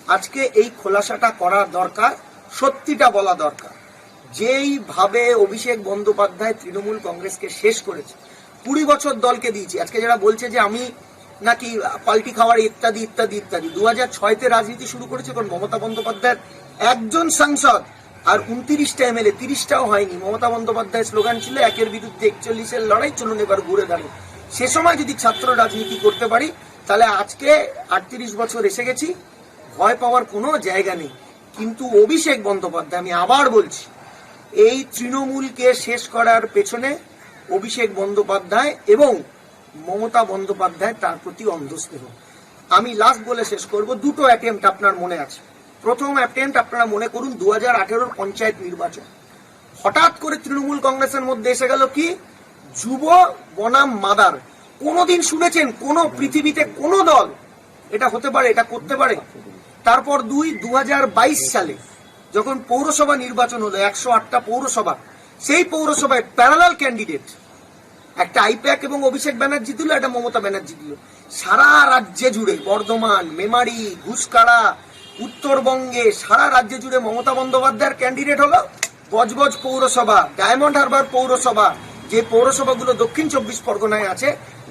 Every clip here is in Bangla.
আজকে এই খোলাসাটা করা দরকার, সত্যিটা বলা দরকার। যেইভাবে অভিষেক বন্দ্যোপাধ্যায় তৃণমূল কংগ্রেসকে শেষ করেছে, 20 বছর দলকে দিয়েছি। আজকে যারা বলছে যে আমি নাকি পাল্টি খাওয়ার ইত্যাদি ইত্যাদি ইত্যাদি, 2006-তে রাজনীতি শুরু করেছে কোন মমতা বন্দ্যোপাধ্যায়ের একজন সাংসদ আর 29টা এমএলএ, 30টাও হয়নি। মমতা বন্দ্যোপাধ্যায়ের স্লোগান ছিল 1-এর বিরুদ্ধে 41-এর লড়াই, চলুন এবার ঘুরে দাঁড়ান। সে সময় যদি ছাত্র রাজনীতি করতে পারি, তাহলে আজকে 38 বছর এসে গেছি, ভয় পাওয়ার কোনো জায়গা নেই। কিন্তু অভিষেক বন্দ্যোপাধ্যায়, আমি আবার বলছি, এই তৃণমূলকে শেষ করার পেছনে অভিষেক বন্দ্যোপাধ্যায় এবং মমতা বন্দ্যোপাধ্যায় তার প্রতি অন্ধস্নেহ। আমি লাস্ট বলে শেষ করব, দুটো অ্যাটেম্প্ট আপনার মনে আছে। প্রথম অ্যাটেম্প্ট আপনারা মনে করুন 2018-র পঞ্চায়েত নির্বাচন। হঠাৎ করে তৃণমূল কংগ্রেসের মধ্যে এসে গেল কি যুব বনাম মাদার। কোনোদিন শুনেছেন কোন পৃথিবীতে কোন দল এটা হতে পারে, এটা করতে পারে? তারপর 2022 সালে যখন পৌরসভা নির্বাচন হলো, 108টা পৌরসভা, সেই পৌরসভায় প্যারালাল ক্যান্ডিডেট, একটা আইপ্যাক এবং অভিষেক ব্যানার্জি দিল, একটা মমতা ব্যানার্জি দিল। সারা রাজ্যে জুড়ে, বর্ধমান, মেমারি, ঘুষকাড়া, উত্তরবঙ্গে সারা রাজ্যে জুড়ে মমতা বন্দ্যোপাধ্যায়ের ক্যান্ডিডেট হলো। বজবজ পৌরসভা, ডায়মন্ড হারবার পৌরসভা, যে পৌরসভাগুলো দক্ষিণ 24 পরগনায় আছে,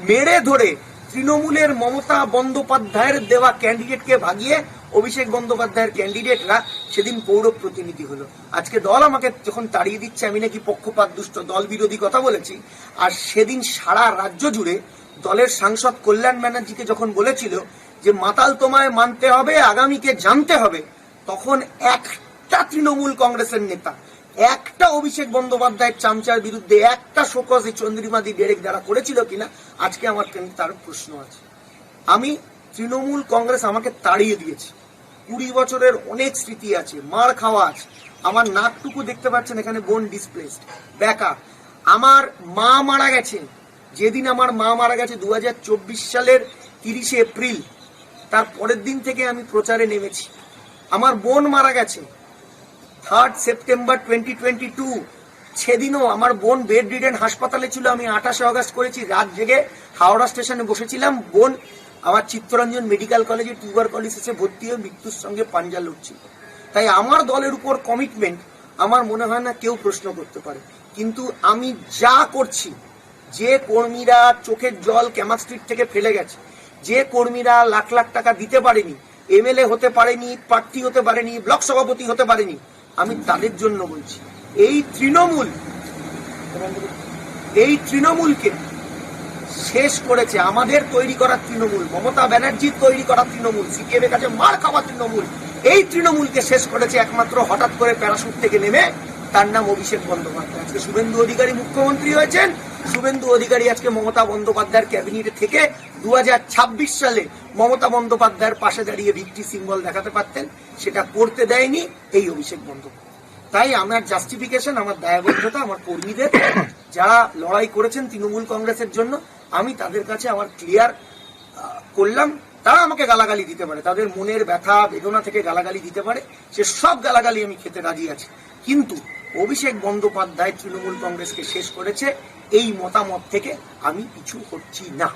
মেরে ধরে তৃণমূলের মমতা বন্দ্যোপাধ্যায়ের দেওয়া ক্যান্ডিডেটকে ভাগিয়ে অভিষেক বন্দ্যোপাধ্যায়ের ক্যান্ডিডেটরা সেদিন পৌর প্রতিনিধি হলো। আজকে দল আমাকে যখন তাড়িয়ে দিচ্ছে আমি নাকি পক্ষপাত দুষ্ট দল বিরোধী কথা বলেছি, আর সেদিন সারা রাজ্য জুড়ে দলের সাংসদ কল্যাণ ব্যানার্জিকে যখন বলেছিল যে মাতাল তোমায় মানতে হবে, আগামীকে জানতে হবে, তখন একটা তৃণমূল কংগ্রেসের নেতা, একটা অভিষেক বন্দ্যোপাধ্যায়ের চামচার বিরুদ্ধে একটা শোকজ চন্দ্রিমাদি ডেরেক দ্বারা করেছিল কিনা, আজকে আমার তার প্রশ্ন আছে। আমি তৃণমূল কংগ্রেস আমাকে তাড়িয়ে দিয়েছে, 20 বছরের অনেক স্মৃতি আছে, মার খাওয়া আছে। আমার নাকটুকু দেখতে পাচ্ছেন এখানে বোন ডিসপ্লেসড, ব্যাকা। আমার মা মারা গেছে, যেদিন আমার মা মারা গেছে 2024 সালের 30 এপ্রিল, তার পরের দিন থেকে আমি প্রচারে নেমেছি। আমার বোন মারা গেছে 3 সেপ্টেম্বর 2022, সেদিনও আমার বোন বেড রিডেন হাসপাতালে ছিল। আমি 28 আগস্ট করেছি, রাত জেগে হাওড়া স্টেশনে বসেছিলাম। বোন আমার চিত্তরঞ্জন মেডিকেল কলেজে টিউবারকুলোসিসে ভর্তি হয়ে মৃত্যুর সঙ্গে পাঞ্জা লড়ছিল। তাই আমার দলের উপর কমিটমেন্ট আমার মনে হয় না কেউ প্রশ্ন করতে পারে। কিন্তু আমি যা করছি, যে কর্মীরা চোখের জল ক্যামাক স্ট্রিট থেকে ফেলে গেছে, যে কর্মীরা লাখ লাখ টাকা দিতে পারেনি, এমএলএ হতে পারেনি, প্রার্থী হতে পারেনি, ব্লক সভাপতি হতে পারেনি, আমি তাদের জন্য বলছি। এই তৃণমূলকে শেষ করেছে আমাদের তৈরি করা তৃণমূল, মমতা ব্যানার্জির তৈরি করা তৃণমূল, সিপিএম এর কাছে মার খাওয়া তৃণমূল। এই তৃণমূলকে শেষ করেছে একমাত্র হঠাৎ করে প্যারাশুট থেকে নেমে, তার নাম অভিষেক বন্দ্যোপাধ্যায়। আজকে শুভেন্দু অধিকারী মুখ্যমন্ত্রী হয়েছেন। শুভেন্দু অধিকারী আজকে মমতা বন্দ্যোপাধ্যায়ের ক্যাবিনেটে থেকে 2026 সালে মমতা বন্দ্যোপাধ্যায়ের পাশে দাঁড়িয়ে ভিক্টি সিম্বল দেখাতে পারতেন, সেটা করতে দেয়নি এই অভিষেক বন্দ্যোপাধ্যায়। তাই আমার জাস্টিফিকেশন, আমার দায়বদ্ধতা, আমার কর্মীদের যারা লড়াই করেছেন তৃণমূল কংগ্রেসের জন্য, আমি তাদের কাছে আমার ক্লিয়ার করলাম। তারা আমাকে গালাগালি দিতে পারে, তাদের মনের ব্যথা বেদনা থেকে গালাগালি দিতে পারে, সে সব গালাগালি আমি খেতে রাজি আছি। কিন্তু অভিষেক বন্দ্যোপাধ্যায় তৃণমূল কংগ্রেসকে শেষ করেছে, এই মতামত থেকে আমি পিছু হচ্ছি না।